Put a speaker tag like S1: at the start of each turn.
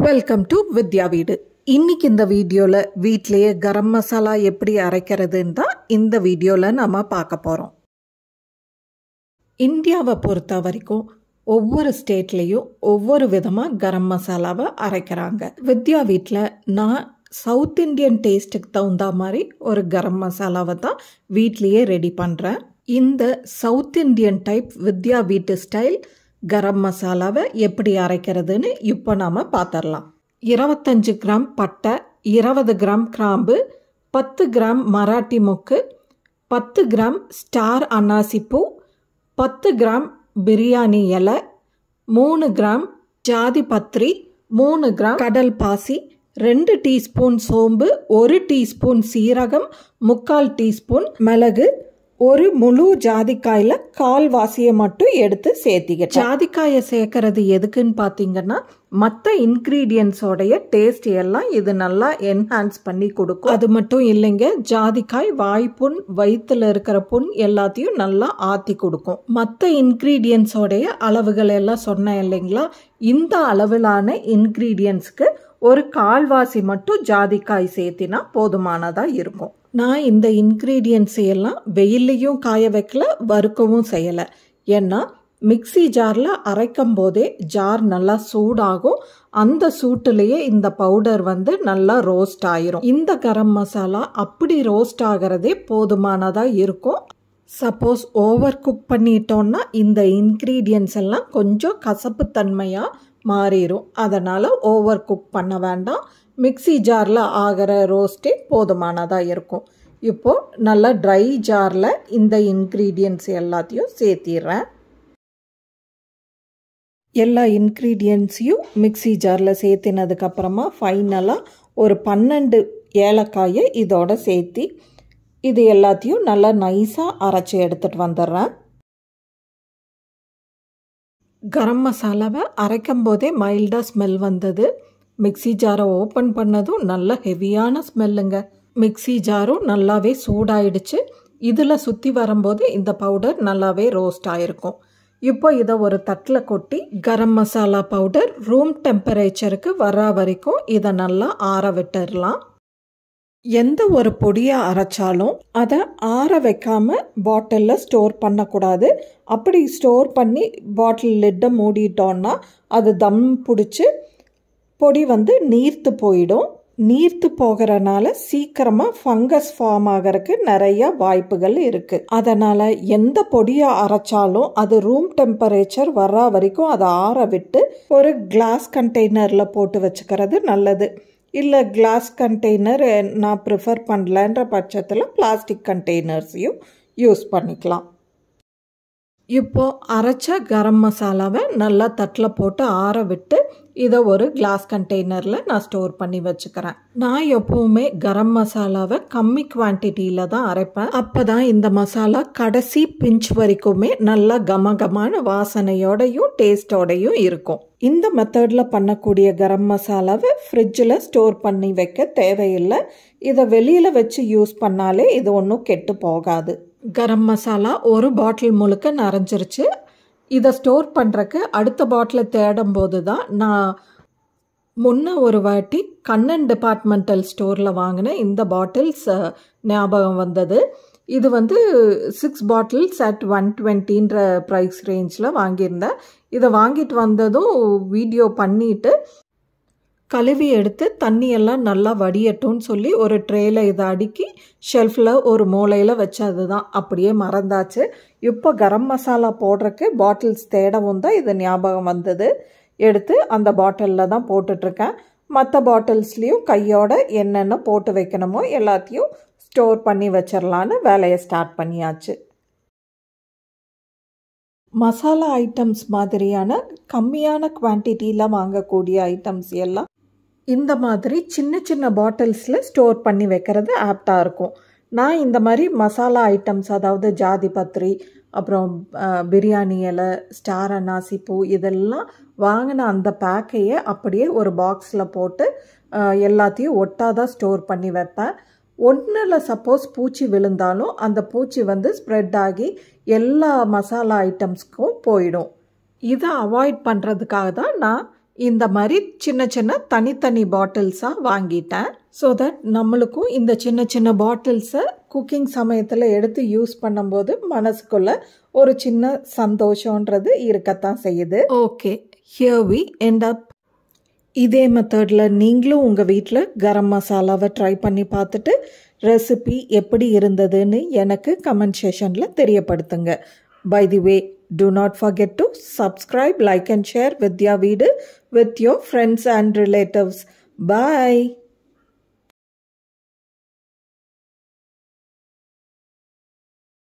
S1: Welcome to வித்யா வீடு. இன்னைக்கு இந்த வீடியோவில் வீட்டிலேயே கரம் மசாலா எப்படி அரைக்கிறதுன்னு தான் இந்த வீடியோவில் நம்ம பார்க்க போகிறோம். இந்தியாவை பொறுத்த வரைக்கும் ஒவ்வொரு ஸ்டேட்லேயும் ஒவ்வொரு விதமாக கரம் மசாலாவை அரைக்கிறாங்க. வித்யா வீட்டில் நான் சவுத் இண்டியன் டேஸ்ட்டுக்கு தகுந்த மாதிரி ஒரு கரம் மசாலாவை தான் வீட்லேயே ரெடி பண்ணுறேன். இந்த சவுத் இண்டியன் டைப் வித்யா வீட்டு ஸ்டைல் கரம் மசாலாவை எப்படி அரைக்கிறதுன்னு இப்போ நாம் பார்த்துடலாம். 25 கிராம் பட்டை, 20 கிராம் கிராம்பு, 10 கிராம் மராட்டி மொக்கு, 10 கிராம் ஸ்டார் அன்னாசிப்பூ, 10 கிராம் பிரியாணி இலை, 3 கிராம் ஜாதி பத்திரி, 3 கிராம் கடல் பாசி, 2 டீஸ்பூன் சோம்பு, 1 டீஸ்பூன் சீரகம், 3/4 டீஸ்பூன் மிளகு, ஒரு முழு ஜாதிக்காயில் கால்வாசியை மட்டும் எடுத்து சேர்த்திக்க. ஜாதிக்காயை சேர்க்கறது எதுக்குன்னு பார்த்தீங்கன்னா மற்ற இன்க்ரீடியன்ஸோடைய டேஸ்ட் எல்லாம் இது நல்லா என்ஹான்ஸ் பண்ணி கொடுக்கும். அது மட்டும் இல்லைங்க, ஜாதிக்காய் வாய்ப்புண், வயிற்றுல இருக்கிற புண் எல்லாத்தையும் நல்லா ஆற்றி கொடுக்கும். மற்ற இன்க்ரீடியன்ஸோடைய அளவுகள் எல்லாம் சொன்னேன் இல்லைங்களா, இந்த அளவிலான இன்க்ரீடியன்ஸ்க்கு ஒரு கால்வாசி மட்டும் ஜாதிக்காய் சேர்த்தினா போதுமானதாக இருக்கும். நான் இந்த இன்க்ரீடியன்ஸ் எல்லாம் வெயிலையும் காய வைக்கல, வறுக்கவும் செய்யலை. ஏன்னா மிக்சி ஜாரில் அரைக்கும் போதே ஜார் நல்லா சூடாகும். அந்த சூட்டுலேயே இந்த பவுடர் நல்லா ரோஸ்ட் ஆயிரும். இந்த கரம் மசாலா அப்படி ரோஸ்ட் ஆகிறதே போதுமானதாக இருக்கும். சப்போஸ் ஓவர் குக் பண்ணிட்டோன்னா இந்த இன்க்ரீடியன்ஸ் எல்லாம் கொஞ்சம் கசப்புத்தன்மையாக மாறிடும். அதனால் ஓவர் குக் பண்ண வேண்டாம். மிக்சி ஜாரில் ஆகிற ரோஸ்ட்டே போதுமானதாக இருக்கும். இப்போது நல்லா ட்ரை ஜாரில் இந்த இன்க்ரீடியன்ஸ் எல்லாத்தையும் சேர்த்திடுறேன். எல்லா இன்க்ரீடியன்ஸையும் மிக்சி ஜாரில் சேர்த்தினதுக்கப்புறமா ஃபைனலாக ஒரு 12 ஏலக்காயை இதோட சேர்த்தி இது எல்லாத்தையும் நல்லா நைஸாக அரைச்சி எடுத்துகிட்டு வந்துடுறேன். கரம் மசாலாவை அரைக்கும் போதே மைல்டாக ஸ்மெல் வந்தது. மிக்சி ஜாரை ஓப்பன் பண்ணதும் நல்ல ஹெவியான ஸ்மெல்லுங்க. மிக்சி ஜாரும் நல்லாவே சூடாயிடுச்சு. இதில் சுற்றி வரும்போது இந்த பவுடர் நல்லாவே ரோஸ்ட் ஆகிருக்கும். இப்போ இதை ஒரு தட்டில் கொட்டி கரம் மசாலா பவுடர் ரூம் டெம்பரேச்சருக்கு வர வரைக்கும் இதை நல்லா ஆற விட்டுடலாம். எந்த ஒரு பொடியை அரைச்சாலும் அதை ஆற வைக்காமல் பாட்டிலில் ஸ்டோர் பண்ணக்கூடாது. அப்படி ஸ்டோர் பண்ணி பாட்டில் லிட்டை மூடிட்டோன்னா அது தம் பிடிச்சி பொடி நீர்த்து போயிடும். நீர்த்து போகிறனால சீக்கிரமாக ஃபங்கஸ் ஃபார்ம் ஆகிறதுக்கு நிறைய வாய்ப்புகள் இருக்குது. அதனால் எந்த பொடியை அரைச்சாலும் அது ரூம் டெம்பரேச்சர் வர வரைக்கும் அதை ஆற விட்டு ஒரு கிளாஸ் கண்டெய்னரில் போட்டு வச்சுக்கிறது நல்லது. இல்லை கிளாஸ் கண்டெய்னர் நான் ப்ரிஃபர் பண்ணலன்ற பட்சத்தில் பிளாஸ்டிக் கண்டெய்னர்ஸையும் யூஸ் பண்ணிக்கலாம். இப்போது அரைச்ச கரம் மசாலாவை நல்லா தட்டில் போட்டு ஆற விட்டு இதை ஒரு கிளாஸ் கண்டெய்னரில் நான் ஸ்டோர் பண்ணி வச்சுக்கிறேன். நான் எப்போவுமே கரம் மசாலாவை கம்மி குவான்டிட்டியில் தான் அரைப்பேன். அப்போ தான் இந்த மசாலா கடைசி பிஞ்ச் வரைக்குமே நல்லா கமகமான வாசனையோடையும் டேஸ்டோடையும் இருக்கும். இந்த மெத்தடில் பண்ணக்கூடிய கரம் மசாலாவை ஃப்ரிட்ஜில் ஸ்டோர் பண்ணி வைக்க தேவையில்லை. இதை வெளியில் வச்சு யூஸ் பண்ணாலே இது ஒன்றும் கெட்டு போகாது. கரம் மசாலா ஒரு பாட்டில் முழுக்க நிறைஞ்சிருச்சு. இதை ஸ்டோர் பண்ணுறக்கு அடுத்த பாட்டில் தேடும் போது தான் நான் முன்ன ஒரு வாட்டி கண்ணன் டிபார்ட்மெண்டல் ஸ்டோரில் வாங்கின இந்த பாட்டில்ஸ் ஞாபகம் வந்தது. இது 6 பாட்டில்ஸ் அட் 120ன்ற ப்ரைஸ் ரேஞ்சில் வாங்கியிருந்தேன். இதை வாங்கிட்டு வந்ததும் வீடியோ பண்ணிவிட்டு கழுவி எடுத்து தண்ணியெல்லாம் நல்லா வடியட்டும்னு சொல்லி ஒரு ட்ரேயில் இதை அடுக்கி ஷெல்ஃபில் ஒரு மூலையில் வச்சது தான். அப்படியே மறந்தாச்சு. இப்போ கரம் மசாலா போடுறக்கு பாட்டில்ஸ் தேடவும் தான் இது ஞாபகம் வந்தது. எடுத்து அந்த பாட்டிலில் தான் போட்டுட்ருக்கேன். மற்ற பாட்டில்ஸ்லேயும் கையோட என்னென்ன போட்டு வைக்கணுமோ எல்லாத்தையும் ஸ்டோர் பண்ணி வச்சிடலான்னு வேலையை ஸ்டார்ட் பண்ணியாச்சு. மசாலா ஐட்டம்ஸ் மாதிரியான கம்மியான குவான்டிட்டியில் வாங்கக்கூடிய ஐட்டம்ஸ் எல்லாம் இந்த மாதிரி சின்ன சின்ன பாட்டில்ஸில் ஸ்டோர் பண்ணி வைக்கிறது ஆப்டாக இருக்கும். நான் இந்த மாதிரி மசாலா ஐட்டம்ஸ், அதாவது ஜாதி பத்திரி, அப்புறம் பிரியாணி இலை, ஸ்டார் அன்னாசிப்பூ, இதெல்லாம் வாங்கின அந்த பேக்கையை அப்படியே ஒரு பாக்ஸில் போட்டு எல்லாத்தையும் ஒட்டாதான் ஸ்டோர் பண்ணி வைப்பேன். ஒன்றில் சப்போஸ் பூச்சி விழுந்தாலும் அந்த பூச்சி ஸ்ப்ரெட் ஆகி எல்லா மசாலா ஐட்டம்ஸ்க்கும் போயிடும். இதை அவாய்ட் பண்ணுறதுக்காக தான் நான் இந்த மாதிரி சின்ன சின்ன தனித்தனி பாட்டில்ஸாக வாங்கிட்டேன். ஸோ தட் நம்மளுக்கும் இந்த சின்ன சின்ன பாட்டில்ஸை குக்கிங் சமயத்தில் எடுத்து யூஸ் பண்ணும்போது மனசுக்குள்ள ஒரு சின்ன சந்தோஷன்றது இருக்கத்தான் செய்யுது. Okay, here we end up. இதே மெத்தடில் நீங்களும் உங்கள் வீட்டில் கரம் மசாலாவை ட்ரை பண்ணி பார்த்துட்டு ரெசிபி எப்படி இருந்ததுன்னு எனக்கு கமெண்ட் செஷனில் தெரியப்படுத்துங்க. By the way, do not forget to subscribe, like and share Vidya Veedu with your friends and relatives. Bye.